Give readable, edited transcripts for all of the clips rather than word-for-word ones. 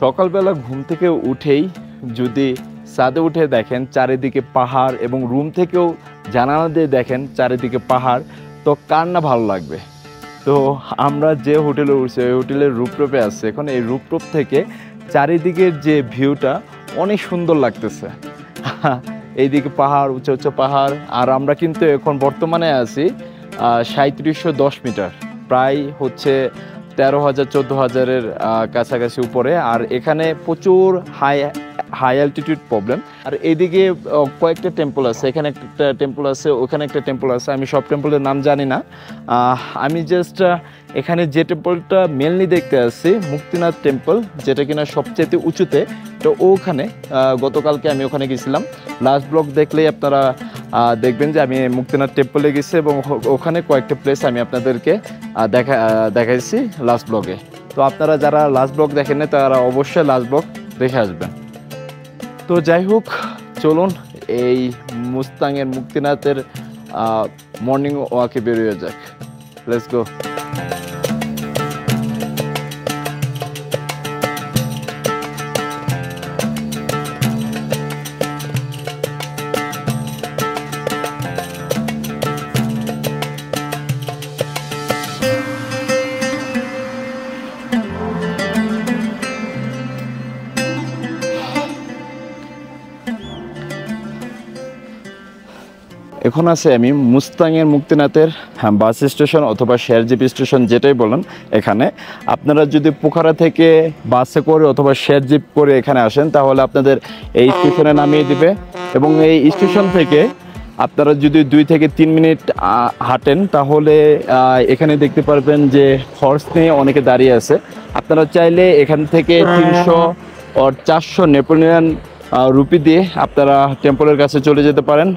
সকালবেলা ঘুম থেকে উঠেই যদি ছাদে উঠে দেখেন চারিদিকে পাহাড় এবং রুম থেকেও জানালা দিয়ে দেখেন চারিদিকে পাহাড়, তো কার না ভালো লাগবে। তো আমরা যে হোটেলে উঠছি ওই হোটেলের রুপটপে আছে, এখন এই রুপটপ থেকে চারিদিকের যে ভিউটা অনেক সুন্দর লাগতেছে। এইদিকে পাহাড়, উঁচু উঁচু পাহাড়, আর আমরা কিন্তু এখন বর্তমানে আছি 3710 মিটার, প্রায় হচ্ছে 13,000 14,000-এর কাছাকাছি উপরে। আর এখানে প্রচুর হাই অ্যালটিটিউড প্রবলেম। আর এইদিকে কয়েকটা টেম্পল আছে, এখানে একটা টেম্পল আছে, ওখানে একটা টেম্পল আছে, আমি সব টেম্পলের নাম জানি না। আমি জাস্ট এখানে যে টেম্পলটা মেনলি দেখতে আসছি মুক্তিনাথ টেম্পল, যেটা কিনা সবচেয়ে উঁচুতে, তো ওখানে গতকালকে আমি ওখানে গেছিলাম। লাস্ট ব্লগ দেখলেই আপনারা দেখবেন যে আমি মুক্তিনাথ টেম্পলে গেছি এবং ওখানে কয়েকটা প্লেস আমি আপনাদেরকে দেখাইছি লাস্ট ব্লগে। তো আপনারা যারা লাস্ট ব্লগ দেখেন না তারা অবশ্যই লাস্ট ব্লগ দেখে আসবেন। তো যাই হোক, চলুন এই মুস্তাংয়ের মুক্তিনাথের মর্নিং ওয়াকে বেরিয়ে যাক। Let's go. এখন আছে আমি মুস্তাংয়ের মুক্তিনাথের বাস স্টেশন অথবা শেরজিপ স্টেশন, যেটাই বলেন। এখানে আপনারা যদি পোখারা থেকে বাসে করে অথবা শেরজিপ করে এখানে আসেন তাহলে আপনাদের এই স্টেশনে নামিয়ে দিবে, এবং এই স্টেশন থেকে আপনারা যদি 2 থেকে 3 মিনিট হাঁটেন তাহলে এখানে দেখতে পারবেন যে হর্স নিয়ে অনেকে দাঁড়িয়ে আছে। আপনারা চাইলে এখান থেকে 300 আর 400 নেপোলিয়ান রুপি দিয়ে আপনারা টেম্পলের কাছে চলে যেতে পারেন।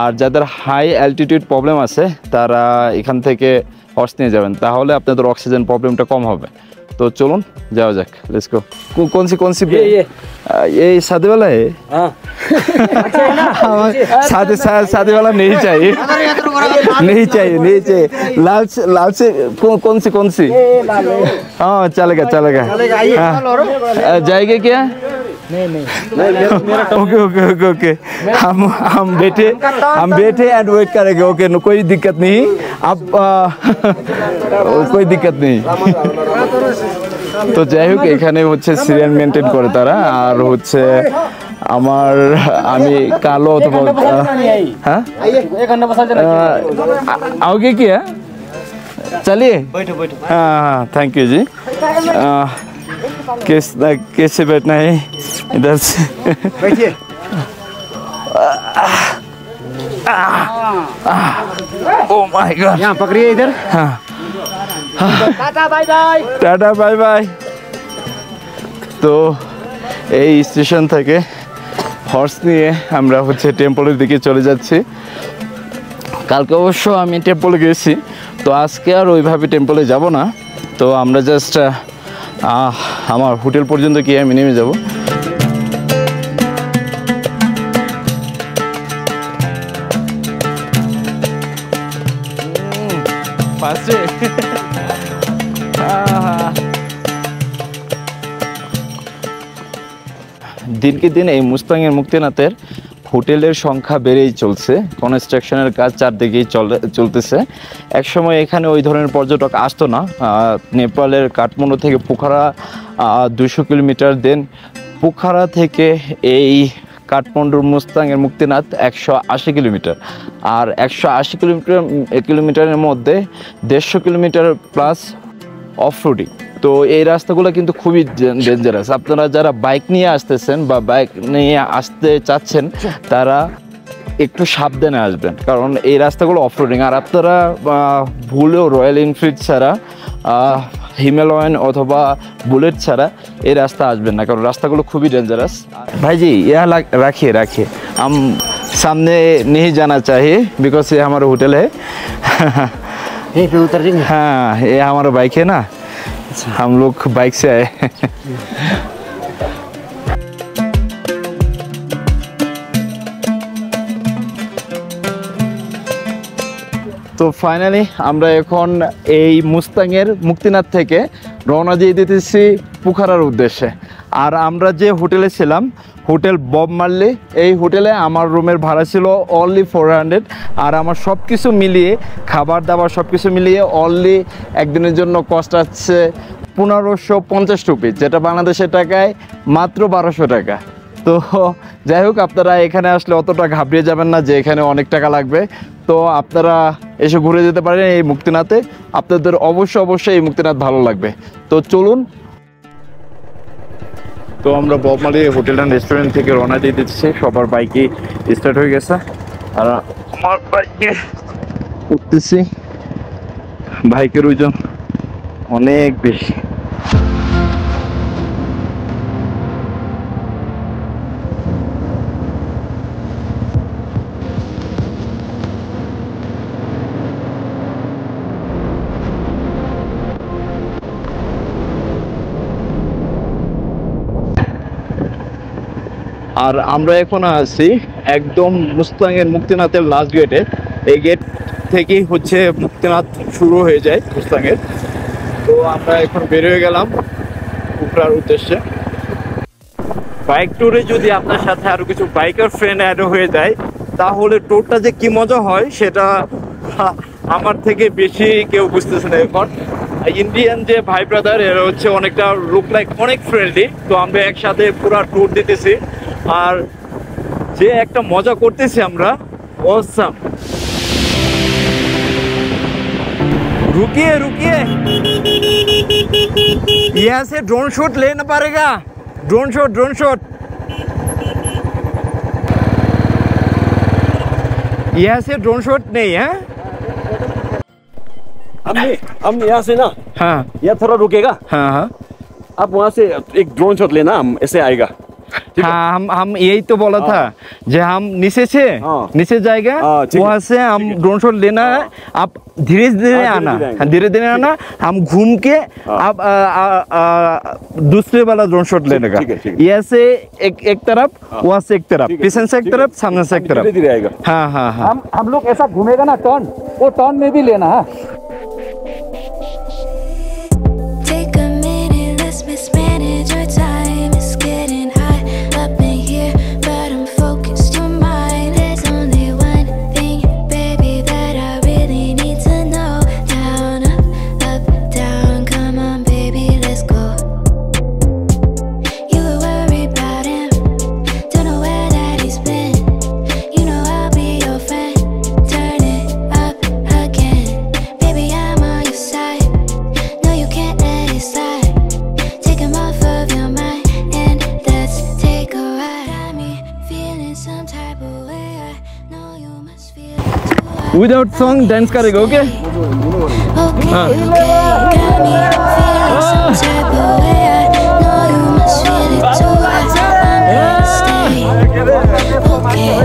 আর যাদের হাই অ্যালটিটিউড প্রবলেম আছে তারা এখান থেকে হর্স নিয়ে যাবেন, তাহলে আপনাদের অক্সিজেন প্রবলেমটা কম হবে। তো চলুন যাওয়া যাক, লেটস গো। कौन सी ये शादी वाला है? शादी वाला नहीं चाहिए, नहीं चाहिए। लाल से कौन सी? हाँ चलेगा। जाएगा क्या? नहीं। ओके। हम बैठे एंड वेट करेंगे। ओके, कोई दिक्कत नहीं, आप कोई दिक्कत नहीं। তো যাই হোক, এখানে হচ্ছে সিরিয়াল মেনটেন করে তারা। আর হচ্ছে আমি কালো অথবা হ্যাঁ आओगे क्या? चलिए। हाँ थैंक यू जी। कैसे बैठना है? इधर से बैठिए। ओह माय गॉड, यहाँ पकड़िए इधर। हाँ টাটা বাই বাই। তো এই স্টেশন থেকে হর্স নিয়ে আমরা হচ্ছে টেম্পলের দিকে চলে যাচ্ছি। কালকে অবশ্য আমি টেম্পলে গেছি, তো আজকে আর ওইভাবে টেম্পলে যাব না। তো আমরা জাস্ট আমার হোটেল পর্যন্ত গিয়ে আমি নেমে যাব। ফার্স্টে দিনকে দিন এই মুস্তাংয়ের মুক্তিনাথের হোটেলের সংখ্যা বেড়েই চলছে। কনস্ট্রাকশনের কাজ চারদিকেই চলতেছে। একসময় এখানে ওই ধরনের পর্যটক আসতো না। নেপালের কাঠমান্ডু থেকে পোখারা 200 কিলোমিটার, দেন পোখারা থেকে এই কাঠমান্ডুর মুস্তাংয়ের মুক্তিনাথ 180 কিলোমিটার। আর 180 কিলোমিটারের মধ্যে 150 কিলোমিটার প্লাস অফ রোডিং। তো এই রাস্তাগুলো কিন্তু খুবই ডেঞ্জারাস। আপনারা যারা বাইক নিয়ে আসতেছেন বা বাইক নিয়ে আসতে চাচ্ছেন তারা একটু সাবধানে আসবেন, কারণ এই রাস্তাগুলো অফ রোডিং। আর আপনারা ভুলেও রয়্যাল এনফিল্ড ছাড়া, হিমালয়ান অথবা বুলেট ছাড়া এই রাস্তা আসবেন না, কারণ রাস্তাগুলো খুবই ডেঞ্জারাস। ভাইজি यहाँ रखिए हम सामने नहीं जाना चाहिए बिकॉज ये हमारा होटल है। हाँ ये हमारा बाइक है ना, हम लोग बाइक से आए। তো ফাইনালি আমরা এখন এই মুস্তাংয়ের মুক্তিনাথ থেকে রওনা দিয়ে দিতেছি পোখারার উদ্দেশ্যে। আর আমরা যে হোটেলে ছিলাম, হোটেল বব মার্লি, এই হোটেলে আমার রুমের ভাড়া ছিল অনলি 400। আর আমার সব কিছু মিলিয়ে, খাবার দাবার সব কিছু মিলিয়ে অনলি একদিনের জন্য কস্ট আসছে 1550 রুপি, যেটা বাংলাদেশের টাকায় মাত্র 1200 টাকা। তো যাই হোক, আপনারা এখানে আসলে অতটা ঘাবড়িয়ে যাবেন না যে এখানে অনেক টাকা লাগবে। তো আপনারা এসে ঘুরে যেতে পারেন এই মুক্তিনাথে, আপনাদের অবশ্যই এই মুক্তিনাথ ভালো লাগবে। তো চলুন। তো আমরা Bob Marley hotel and restaurant থেকে রওনা দিয়ে দিচ্ছি, সবার বাইকে স্টার্ট হয়ে গেছে আর আমার বাইকে উঠতেছি। বাইকের ওজন অনেক বেশি। আর আমরা এখন আছি একদম মুস্তাঙের মুক্তিনাথের লাস্ট গেটে। এই গেট থেকেই হচ্ছে মুক্তিনাথ শুরু হয়ে যায় মুস্তাঙের। তো আমরা এখন বের হয়ে গেলাম উখড়ার উদ্দেশ্যে। বাইক ট্যুরে যদি আপনার সাথে আরো কিছু বাইকার ফ্রেন্ড অ্যাড হয়ে যায়, তাহলে ট্যুরটা যে কি মজা হয় সেটা আমার থেকে বেশি কেউ বুঝতেছে না। এখন ইন্ডিয়ান যে ভাই ব্রাদার, এরা হচ্ছে অনেকটা লুক লাইক অনেক ফ্রেন্ডলি। তো আমরা একসাথে পুরো ট্যুর দিতেছি আর যে একটা মজা করতেছি আমরা, অসাম। रुकिए रुकिए, यहाँ से ड्रोन शॉट लेना पड़ेगा। ड्रोन शॉट यहाँ से ड्रोन शॉट नहीं है। हम यहाँ से ना, हाँ यहाँ थोड़ा रुकेगा। हाँ हाँ आप वहाँ से एक ड्रोन शॉट लेना, हम ऐसे आएगा। हाँ, हम यही तो बोला था, जो हम नीचे से नीचे जाएगा, वहाँ से हम ड्रोन शॉट लेना है। आप धीरे धीरे आना, धीरे धीरे आना, हम घूम के आप दूसरे वाला ड्रोन शॉट लेने का। यहाँ से एक तरफ, वहाँ से एक तरफ, पीछे से एक तरफ, सामने से एक तरफ। धीरे धीरे आएगा। हाँ हाँ हाँ, हम लोग ऐसा घूमेगा ना टर्न, वो टर्न में भी लेना है। Take a minute, let's mismanage our time. It's getting hot up in here, but I'm focused on mine. There's only one thing, baby, that I really need to know. Down, up, down, come on, baby, let's go. You were worried about him, don't know where that he's been. You know I'll be your friend. Turn it up again, baby, I'm on your side. No, you can't let it slide. Take him off of your mind and let's take a ride. Got me feeling some type of way. I know you must feel it too. Without song dance करेगा, okay? Okay, got me feeling some type of way. I know you must feel it too. I'm gonna stay. Okay.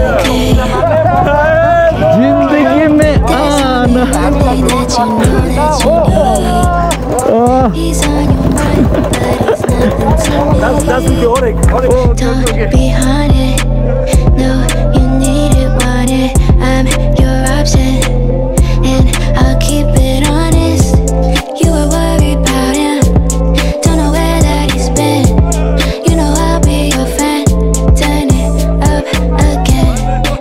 जिंदगी में आना। He's on your mind, but he's nothing to me. Don't be haunted. No, you need it, want it. I'm your option, and I'll keep it honest. You were worried about him, don't know where that he's been. You know I'll be your friend. Turn it up again,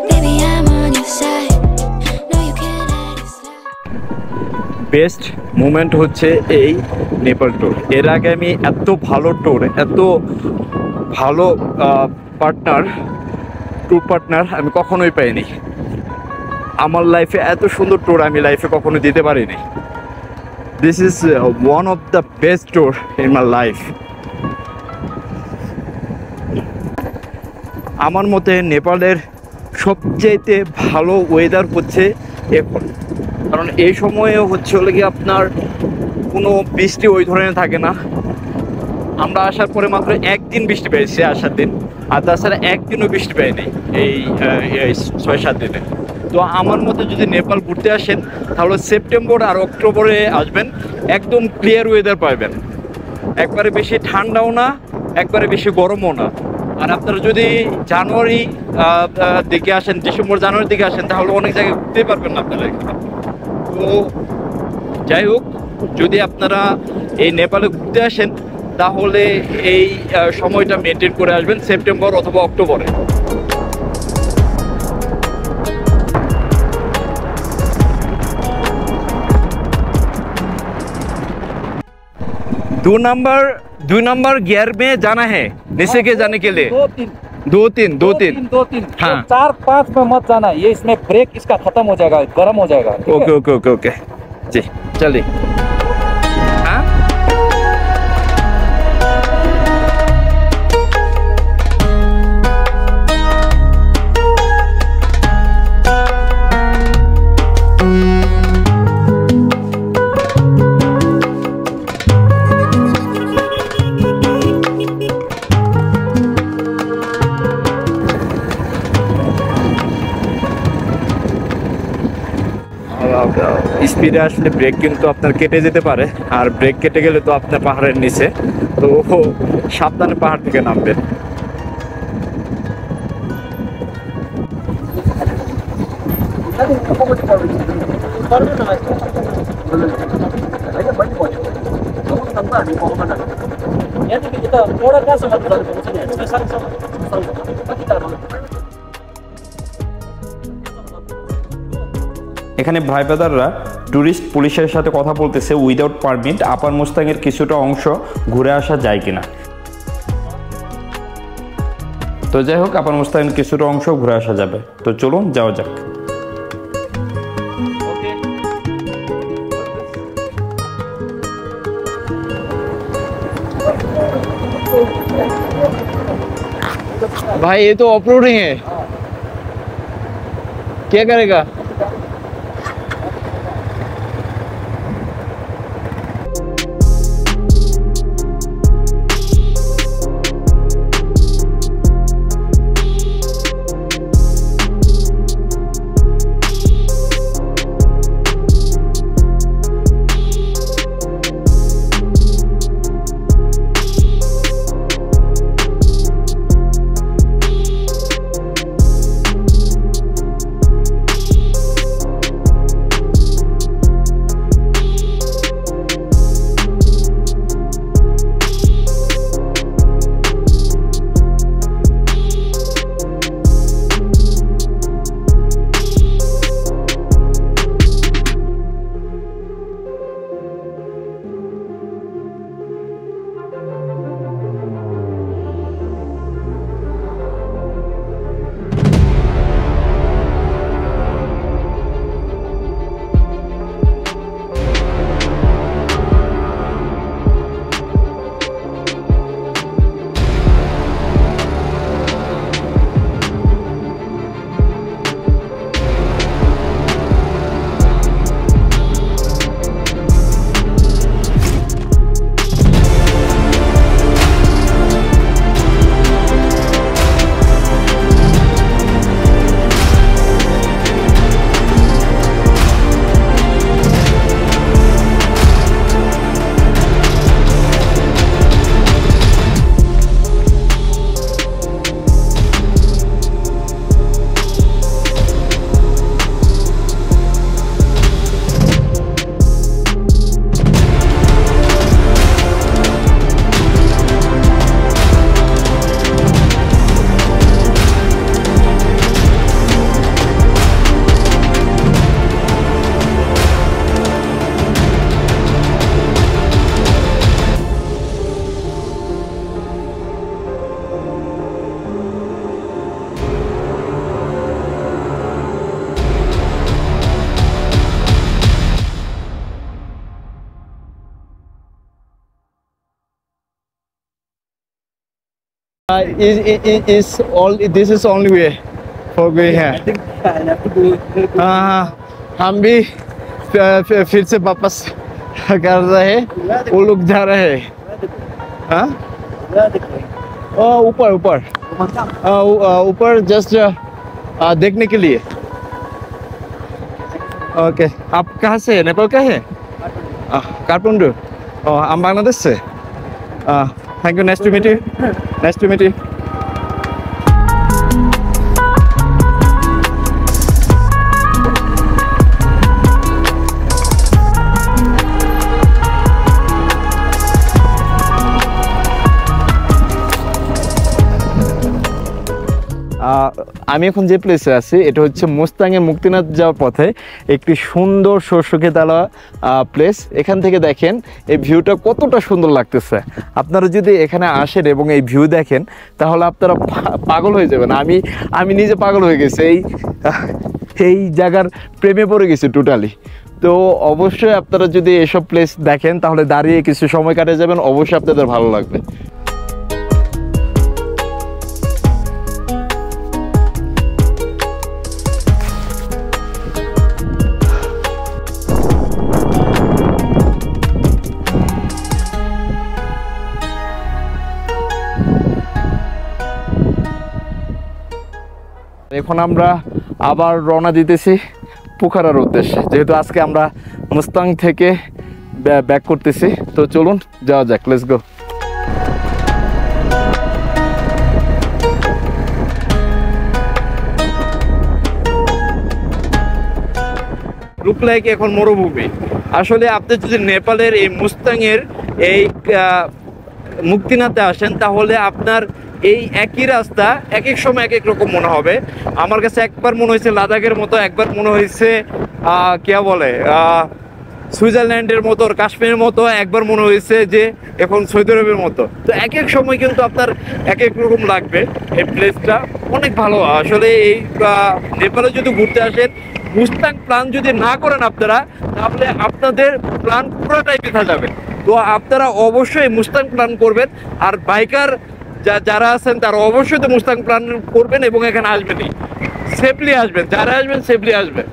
baby, I'm on your side. No, you can't let it slide. Best moment হচ্ছে এই Nepal tour. এর আগে আমি এত ভালো tour, এত ভালো tour partner আমি কখনোই পাইনি। আমার লাইফে এত সুন্দর ট্যুর আমি লাইফে কখনো দিতে পারিনি। This is one of the best tour in my life. আমার মতে নেপালের সবচেয়ে ভালো ওয়েদার হচ্ছে এখন, কারণ এই সময়ে হচ্ছে হলে কি আপনার কোনো বৃষ্টি ওই ধরনের থাকে না। আমরা আসার পরে মাত্র একদিন বৃষ্টি পেয়েছি আসার দিন, আর তাছাড়া একদিনও বৃষ্টি পাইনি এই 6-7 দিনে। তো আমার মতে যদি নেপাল ঘুরতে আসেন তাহলে সেপ্টেম্বর আর অক্টোবরে আসবেন, একদম ক্লিয়ার ওয়েদার পাবেন। একবারে বেশি ঠান্ডাও না, একবারে বেশি গরমও না। আর আপনারা যদি জানুয়ারি দিকে আসেন, ডিসেম্বর জানুয়ারির দিকে আসেন, তাহলে অনেক জায়গায় ঘুরতেই পারবেন না আপনারা। তো যাই হোক, যদি আপনারা এই নেপালে ঘুরতে আসেন তাহলে এই সময়টা মেনটেন করে আসবেন সেপ্টেম্বর অথবা অক্টোবরে। दो नंबर गियर में जाना है नीचे के जाने के लिए। दो तीन हाँ। 4-5 में मत जाना, ये इसमें ब्रेक इसका खत्म हो जाएगा, गर्म हो जाएगा। ओके ओके ओके ओके जी चलिए। हाँ স্পিডে আসলে ব্রেক কিন্তু আপনার কেটে যেতে পারে, আর ব্রেক কেটে গেলে তো আপনার পাহাড়ের নিচে, তো সাবধানে পাহাড় থেকে নামবেন। এখানে ভাই ব্রাদাররা ট্যুরিস্ট পুলিশের সাথে কথা বলতেছে উইদাউট পারমিট আপার মুস্তাংয়ের কিছুটা অংশ ঘুরে আসা যায় কিনা। তো যাই হোক, আপার মুস্তাংয়ের কিছুটা অংশ ঘুরে আসা যাবে, তো চলুন যাওয়া যাক। भाई ये तो ऑफ रोडिंग है, क्या करेगा? Is all this is only way for going here. हम भी फिर से वापस कर रहे हैं, वो लोग जा रहे हैं। हाँ ऊपर ऊपर ऊपर जस्ट देखने के लिए। ओके, आप कहाँ से है? नेपाल का है? काठमांडू। हम बांग्लादेश से। Thank you, nice to meet you. Nice to meet you. আমি এখন যে প্লেসে আছি এটা হচ্ছে মুস্তাঙে মুক্তিনাথ যাওয়ার পথে একটি সুন্দর শস্যক্ষেতালা প্লেস। এখান থেকে দেখেন এই ভিউটা কতটা সুন্দর লাগতেছে। আপনারা যদি এখানে আসেন এবং এই ভিউ দেখেন তাহলে আপনারা পাগল হয়ে যাবেন। আমি নিজে পাগল হয়ে গেছি, এই জায়গার প্রেমে পড়ে গেছি টোটালি। তো অবশ্যই আপনারা যদি এসব প্লেস দেখেন তাহলে দাঁড়িয়ে কিছু সময় কাটে যাবেন, অবশ্যই আপনাদের ভালো লাগবে। এখন আমরা আবার রওনা দিতেছি পোখারার উদ্দেশ্যে, যেহেতু আজকে আমরা মুস্তাং থেকে ব্যাক করতেছি। তো চলুন যাওয়া যাক, লেটস গো। লুকলাইক এখন মরুভূমি। আসলে আপনি যদি নেপালের এই মুস্তাংয়ের এই মুক্তিনাথে আসেন তাহলে আপনার এই একই রাস্তা এক এক সময় এক এক রকম মনে হবে। আমার কাছে একবার মনে হয়েছে লাদাখের মতো, একবার মনে হয়েছে কে বলে সুইজারল্যান্ডের মতো, কাশ্মীরের মতো, একবার মনে হয়েছে যে এখন সৌদি আরবের মতো। তো এক এক সময় কিন্তু আপনার এক এক রকম লাগবে। এই প্লেসটা অনেক ভালো। আসলে এই নেপালে যদি ঘুরতে আসেন, মুস্তাং প্ল্যান যদি না করেন আপনারা, তাহলে আপনাদের প্ল্যান পুরোটাই বৃথা যাবে। তো আপনারা অবশ্যই মুস্তাং প্ল্যান করবেন। আর বাইকার যারা আছেন তারা অবশ্যই তো মুস্তাং প্ল্যান করবেন এবং এখানে আসবেনই, সেফলি আসবেন। যারা আসবেন সেফলি আসবেন।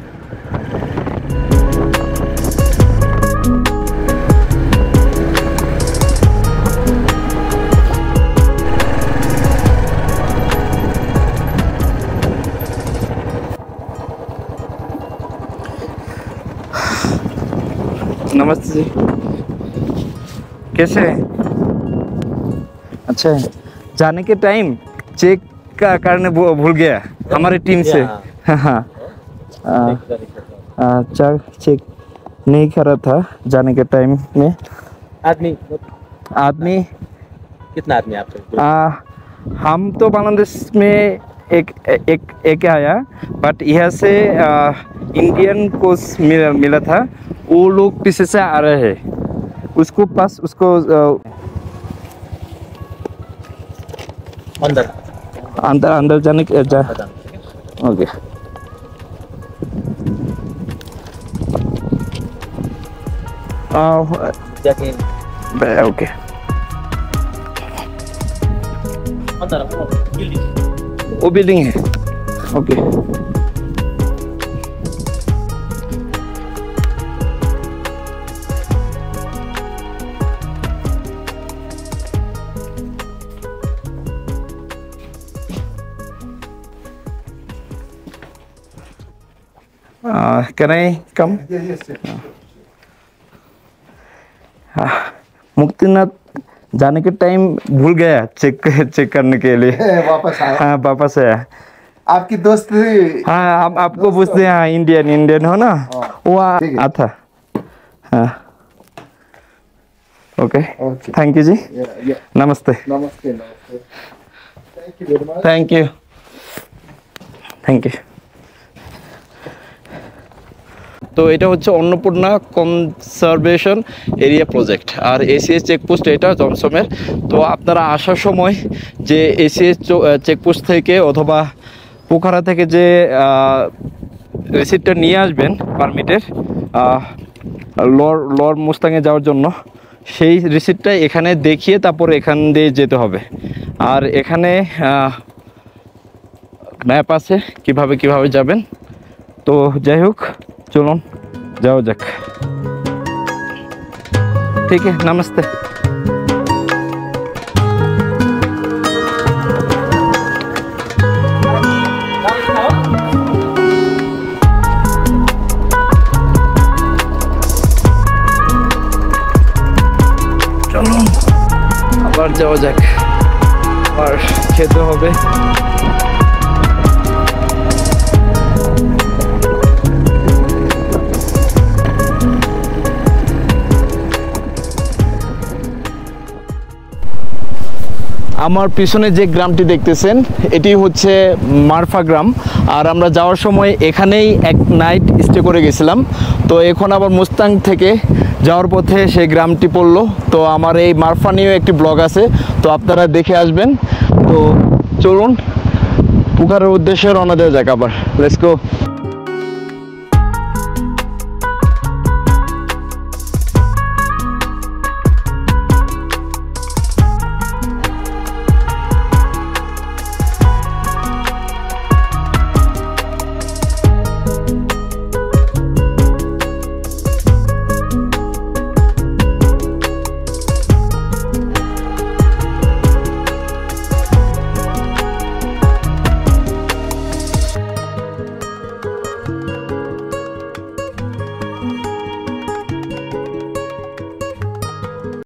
नमस्ते जी, कैसे हैं? अच्छा, जाने के टाइम चेक करने भूल गया हमारे टीम से। हाँ, अच्छा चेक नहीं करा था जाने के टाइम में। आदमी कितना आदमी आप? हम तो बांग्लादेश में एक आया, बट यहाँ से इंडियन को मिला था। वो लोग पीछे से आ रहे हैं, उसको पास उसको अंदर जाने के ओके। ओके, वो बिल्डिंग है। ओके, कैन आई कम? मुक्तिनाथ जाने के टाइम भूल गया चेक करने के लिए। वापस आया? हाँ, वापस आया। आपकी दोस्त? हाँ, आपको पूछते हैं। हाँ, इंडियन हो ना, वो आता। हाँ, ओके, थैंक यू जी। नमस्ते। नमस्ते। Thank you very much. Thank you, thank you. তো এটা হচ্ছে অন্নপূর্ণা কনজারভেশন এরিয়া প্রজেক্ট, আর এসিএস চেকপোস্ট এটা জমসমের। তো আপনারা আসার সময় যে এসিএস চেকপোস্ট থেকে অথবা পোখারা থেকে যে রিসিপ্টটা নিয়ে আসবেন পারমিটের লর মুস্তাঙে যাওয়ার জন্য, সেই রিসিপ্টটা এখানে দেখিয়ে তারপর এখান দিয়ে যেতে হবে। আর এখানে ম্যাপ আছে কিভাবে যাবেন। তো যাই হোক, চলুন যাওয়া যাক। ঠিক আছে, নমস্তে। চলুন আবার যাওয়া যাক, আর খেতে হবে। আমার পিছনে যে গ্রামটি দেখতেছেন এটি হচ্ছে মারফা গ্রাম। আর আমরা যাওয়ার সময় এখানেই এক নাইট স্টে করে গেছিলাম। তো এখন আবার মুস্তাং থেকে যাওয়ার পথে সেই গ্রামটি পড়লো। তো আমার এই মারফা নিয়েও একটি ব্লগ আছে, তো আপনারা দেখে আসবেন। তো চলুন পুকারের উদ্দেশ্যে রওনা দেওয়া যাক আবার। Let's go.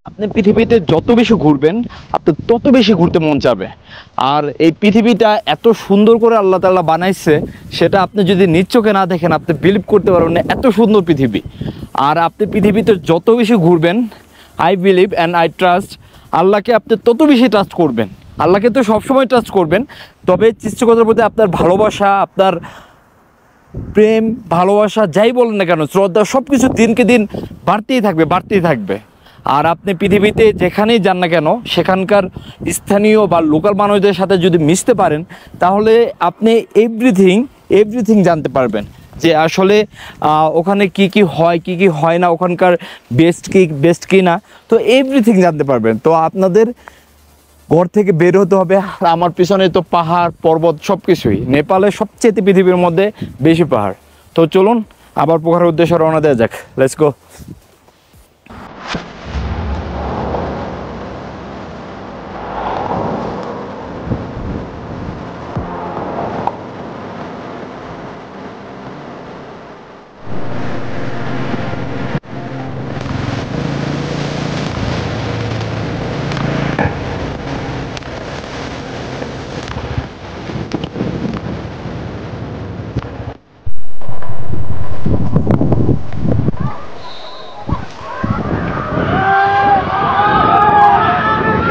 আপনি পৃথিবীতে যত বেশি ঘুরবেন আপনার তত বেশি ঘুরতে মন চাবে। আর এই পৃথিবীটা এত সুন্দর করে আল্লাহ তাআলা বানাইছে, সেটা আপনি যদি নিজ চোখে না দেখেন আপনি বিলিভ করতে পারবেন না, এত সুন্দর পৃথিবী। আর আপনি পৃথিবীতে যত বেশি ঘুরবেন, I believe and I trust, আল্লাহকে আপনি তত বেশি ট্রাস্ট করবেন। আল্লাহকে তো সবসময় ট্রাস্ট করবেন, তবে সৃষ্টিকর্তার প্রতি আপনার ভালোবাসা, আপনার প্রেম, ভালোবাসা যাই বলেন না কেন, শ্রদ্ধা, সব কিছু দিনকে দিন বাড়তেই থাকবে, বাড়তেই থাকবে। আর আপনি পৃথিবীতে যেখানেই যান না কেন সেখানকার স্থানীয় বা লোকাল মানুষদের সাথে যদি মিশতে পারেন, তাহলে আপনি এভরিথিং জানতে পারবেন যে আসলে ওখানে কি কি হয়, কি কি হয় না, ওখানকার বেস্ট কি না, তো এভরিথিং জানতে পারবেন। তো আপনাদের ঘর থেকে বের হতে হবে। আর আমার পিছনে তো পাহাড় পর্বত সব কিছুই, নেপালের সবচেয়ে পৃথিবীর মধ্যে বেশি পাহাড়। তো চলুন আবার পোখারের উদ্দেশ্যে রওনা দেওয়া যাক। Let's go.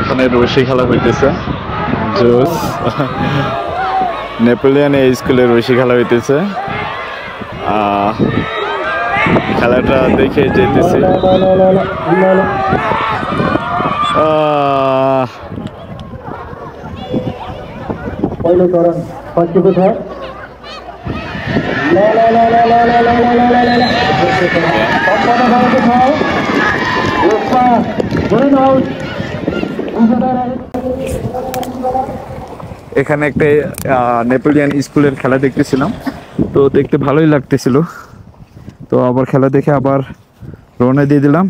এখানে রশি খেলা হইতেছে, জোস নেপোলিয়ান এই স্কুলে রশি খেলা হইতেছে। খেলাটা দেখে যেতেছি। এখানে একটা নেপোলিয়ান স্কুলের খেলা দেখতেছিলাম, তো দেখতে ভালোই লাগতেছিল। তো আবার খেলা দেখে আবার রওনা দিয়ে দিলাম।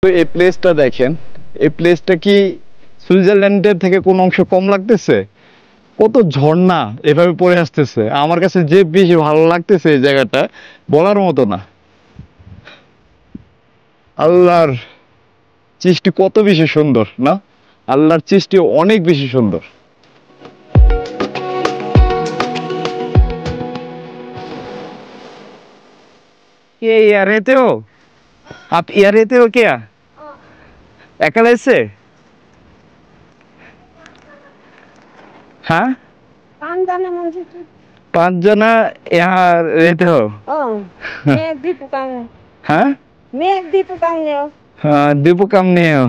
তো এই প্লেসটা দেখেন, এই প্লেসটা কি সুইজারল্যান্ডের থেকে কোন অংশ কম লাগতেছে? কত ঝর্ণা এভাবে পড়ে আসতেছে, আমার কাছে যে বেশি ভালো লাগতেছে এই জায়গাটা বলার মতো না। আল্লাহর সৃষ্টি কত বেশি সুন্দর না, আল্লাহর সৃষ্টি অনেক বেশি সুন্দর। ये यहाँ रहते हो आप? यहाँ रहते हो क्या? अकेले से? हाँ, 5 जना मान्छे छु। 5 जना यहाँ रहते हो? मैं दीपू काम। हाँ, मैं दीपू काम ले हो। हाँ, दीपू काम नहीं हो।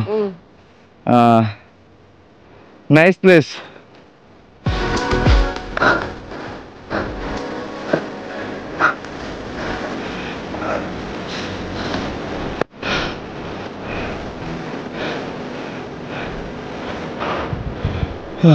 Nice place. Take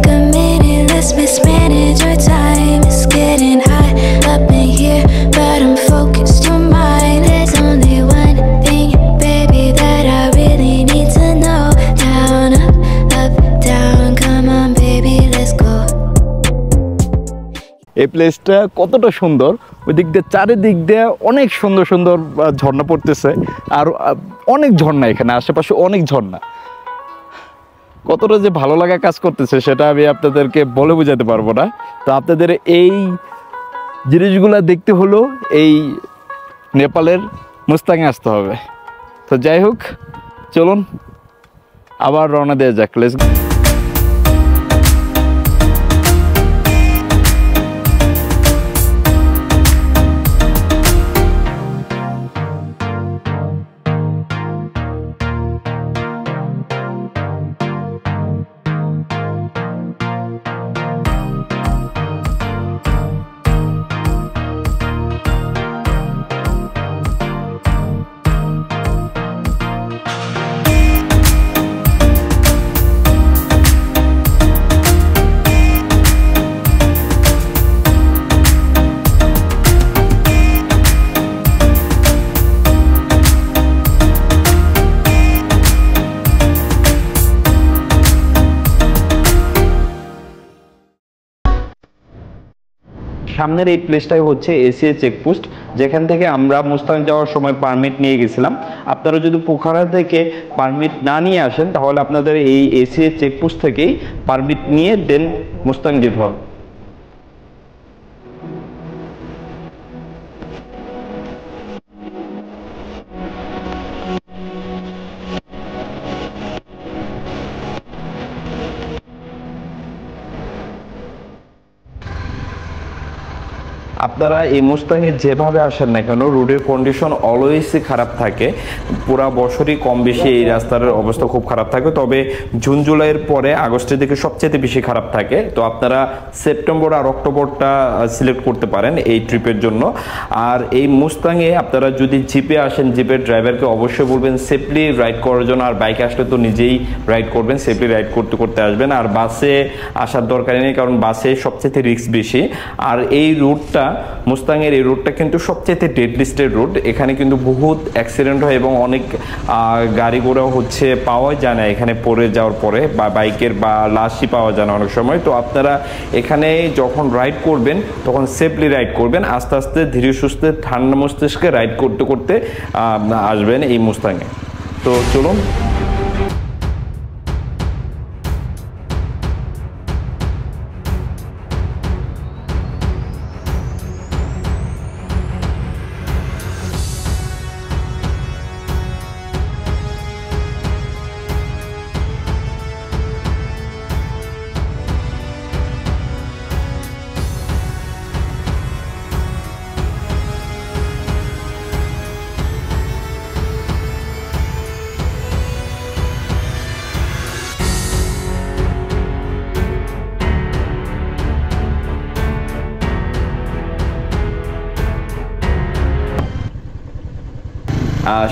a minute, let's mismanage our time. It's getting hot up in here, but I'm focused on mine. There's only one thing, baby, that I really need to know. Down, up, down, come on, baby, let's go. এই প্লেসটা কতটা সুন্দর, ওই দিক দিয়ে চারিদিক দিয়ে অনেক সুন্দর সুন্দর ঝর্ণা পড়তেছে, আর অনেক ঝর্ণা এখানে আশেপাশে, অনেক ঝর্ণা। কতটা যে ভালো লাগা কাজ করতেছে সেটা আমি আপনাদেরকে বলে বোঝাতে পারবো না। তো আপনাদের এই জিনিসগুলো দেখতে হলো এই নেপালের মুস্তাঙে আসতে হবে। তো যাই হোক, চলুন আবার রওনা দেওয়া যাক। Let's go. সামনের এই প্লেসটাই হচ্ছে এসিএ চেকপোস্ট, যেখান থেকে আমরা মুস্তাং যাওয়ার সময় পারমিট নিয়ে গেছিলাম। আপনারা যদি পোখারা থেকে পারমিট না নিয়ে আসেন তাহলে আপনাদের এই এসিএ চেকপোস্ট থেকেই পারমিট নিয়ে দেন মুস্তাং যেতে হবে। আপনারা এই মুস্তাঙে যেভাবে আসেন না কেন, রোডের কন্ডিশন অলওয়েজই খারাপ থাকে। পুরা বছরই কম বেশি এই রাস্তার অবস্থা খুব খারাপ থাকে, তবে জুন জুলাইয়ের পরে আগস্টের দিকে সবচেয়ে বেশি খারাপ থাকে। তো আপনারা সেপ্টেম্বর আর অক্টোবরটা সিলেক্ট করতে পারেন এই ট্রিপের জন্য। আর এই মুস্তাঙে আপনারা যদি জিপে আসেন, জিপের ড্রাইভারকে অবশ্যই বলবেন সেফলি রাইড করার জন্য। আর বাইকে আসলে তো নিজেই রাইড করবেন, সেফলি রাইড করতে করতে আসবেন। আর বাসে আসার দরকার নেই, কারণ বাসে সবচেয়ে রিস্ক বেশি। আর এই রুটটা, মুস্তাঙের এই রোডটা কিন্তু সবচেয়ে ডেড লিস্টেড রোড। এখানে কিন্তু বহুত অ্যাক্সিডেন্ট হয় এবং অনেক গাড়ি ঘোড়া হচ্ছে পাওয়া যায় না এখানে পড়ে যাওয়ার পরে, বা বাইকের বা লাশই পাওয়া যায় না অনেক সময়। তো আপনারা এখানে যখন রাইড করবেন তখন সেফলি রাইড করবেন, আস্তে আস্তে ধীরে সুস্থে ঠান্ডা মস্তিষ্কে রাইড করতে করতে আসবেন এই মুস্তাঙে। তো চলুন।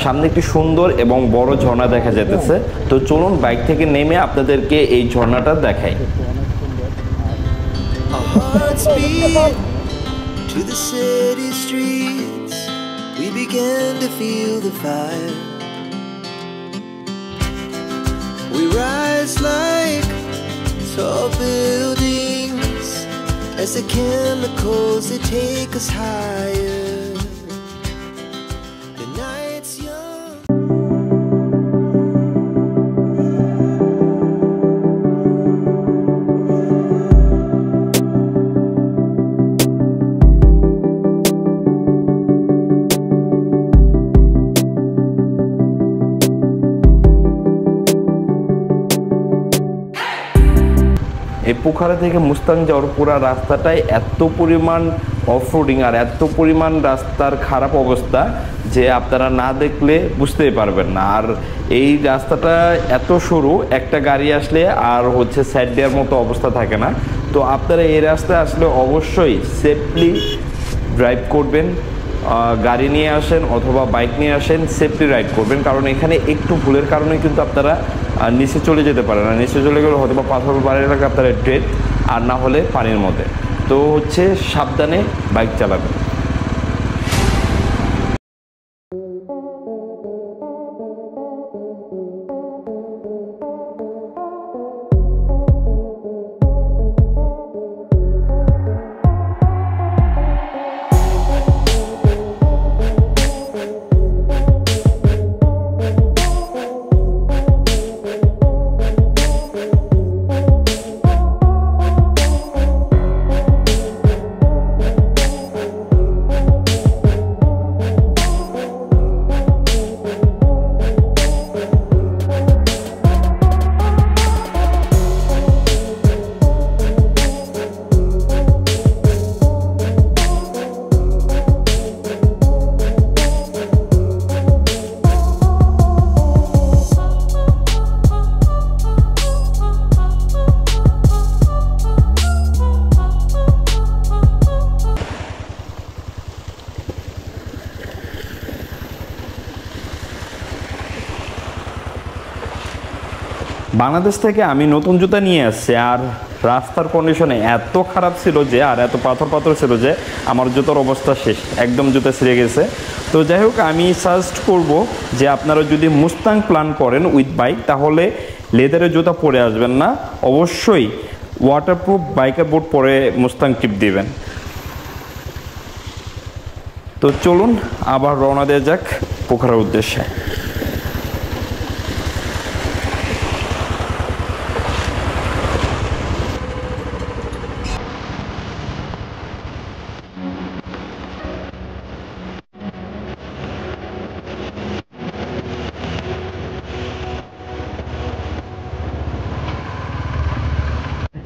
সামনে একটি সুন্দর এবং বড় ঝর্ণা দেখা যেতেছে। তো চলুন বাইক থেকে নেমে আপনাদেরকে এই ঝর্ণাটা দেখাই। To the city streets, we began to feel the fire. We rise like tall buildings as the chemicals they take us higher. The night's young. এই পোখারা থেকে মুস্তাং যাওয়ার পুরো রাস্তাটাই এত পরিমাণ অফরোডিং আর এত পরিমাণ রাস্তার খারাপ অবস্থা যে আপনারা না দেখলে বুঝতেই পারবেন না। আর এই রাস্তাটা এত সরু, একটা গাড়ি আসলে আর হচ্ছে সাইড দেওয়ার মতো অবস্থা থাকে না। তো আপনারা এই রাস্তায় আসলে অবশ্যই সেফলি ড্রাইভ করবেন, গাড়ি নিয়ে আসেন অথবা বাইক নিয়ে আসেন, সেফটি রাইড করবেন, কারণ এখানে একটু ভুলের কারণে কিন্তু আপনারা নিচে চলে যেতে পারেন। আর নিচে চলে গেলে হয়তো বা পাথর বাড়ির এলাকা আপনারা ড্রেড, আর না হলে পানির মধ্যে। তো হচ্ছে সাবধানে বাইক চালাবেন। বাংলাদেশ থেকে আমি নতুন জুতা নিয়ে আসছি, আর রাস্তার কন্ডিশনে এত খারাপ ছিল যে, আর এত পাথর ছিল যে আমার জুতার অবস্থা শেষ, একদম জুতা ছিঁড়ে গেছে। তো যাই হোক, আমি সাজেস্ট করব যে আপনারা যদি মুস্তাং প্ল্যান করেন উইথ বাইক, তাহলে লেদারের জুতা পরে আসবেন না, অবশ্যই ওয়াটারপ্রুফ বাইকের বুট পরে মুস্তাং ট্রিপ দিবেন। তো চলুন আবার রওনা দেওয়া যাক পোখরার উদ্দেশ্যে।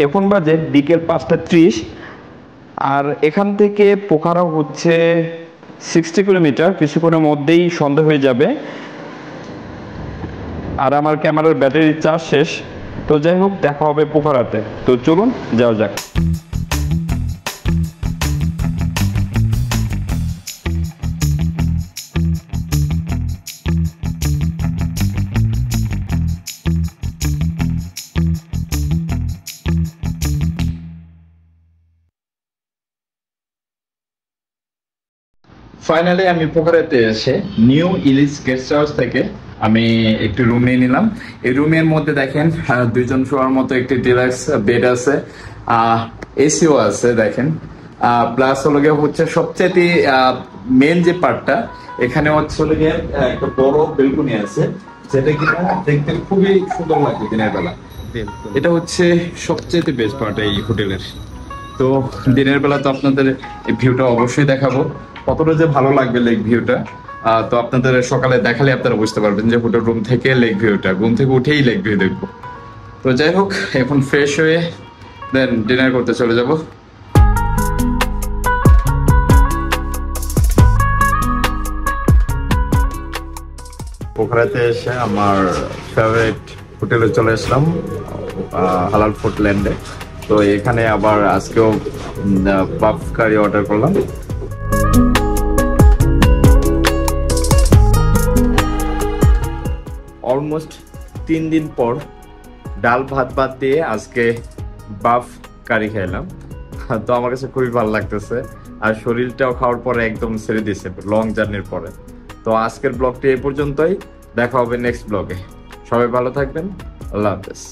এখন বাজে বিকেল 5:30, আর এখান থেকে পোখরা হচ্ছে 60 কিলোমিটার। কিছুক্ষণের মধ্যেই সন্ধ্যা হয়ে যাবে, আর আমার ক্যামেরার ব্যাটারি চার্জ শেষ। তো যাই হোক, দেখা হবে পোখরাতে। তো চলুন যাওয়া যাক। ফাইনালি আমি পোখরাতে এসে নিউ ইলিশ গেস্ট হাউস থেকে আমি একটি রুম নিয়ে নিলাম। এই রুমের মধ্যে দেখেন 2 জন শোয়ার মতো একটি ডিলাক্স বেড আছে, এসিও আছে দেখেন। প্লাস হলো গিয়ে হচ্ছে সবচেয়ে মেন যে পার্টটা, এখানে হচ্ছে হলো গিয়ে একটা বড় বেলকনি আছে, যেটা কিনা দেখতে খুবই সুন্দর লাগবে দিনের বেলা। এটা হচ্ছে সবচেয়ে বেস্ট পার্ট এই হোটেলের। তো দিনের বেলা তো আপনাদের এই ভিউটা অবশ্যই দেখাবো, কতটা যে ভালো লাগবে লেক ভিউটা। তো আপনাদের সকালে দেখালে আপনারা বুঝতে পারবেন যে হোটেল রুম থেকে লেক ভিউটা, ঘুম থেকে উঠেই লেক ভিউ দেখবো। তো যাই হোক, এখন ফ্রেশ হয়ে দেন ডিনার করতে চলে যাব। পোখরাতে এসে আমার ফেভারিট হোটেলে চলে আসলাম, হালাল ফুড ল্যান্ডে। তো এখানে আবার আজকেও বাফ কারি অর্ডার করলাম। অলমোস্ট 3 দিন পর ডাল ভাত দিয়ে আজকে বাফ কারি খাইলাম। তো আমার কাছে খুবই ভালো লাগতেছে, আর শরীরটাও খাওয়ার পরে একদম ছেড়ে দিয়েছে লং জার্নির পরে। তো আজকের ব্লগটি এই পর্যন্তই, দেখা হবে নেক্সট ব্লগে। সবাই ভালো থাকবেন, আল্লাহ হাফেজ।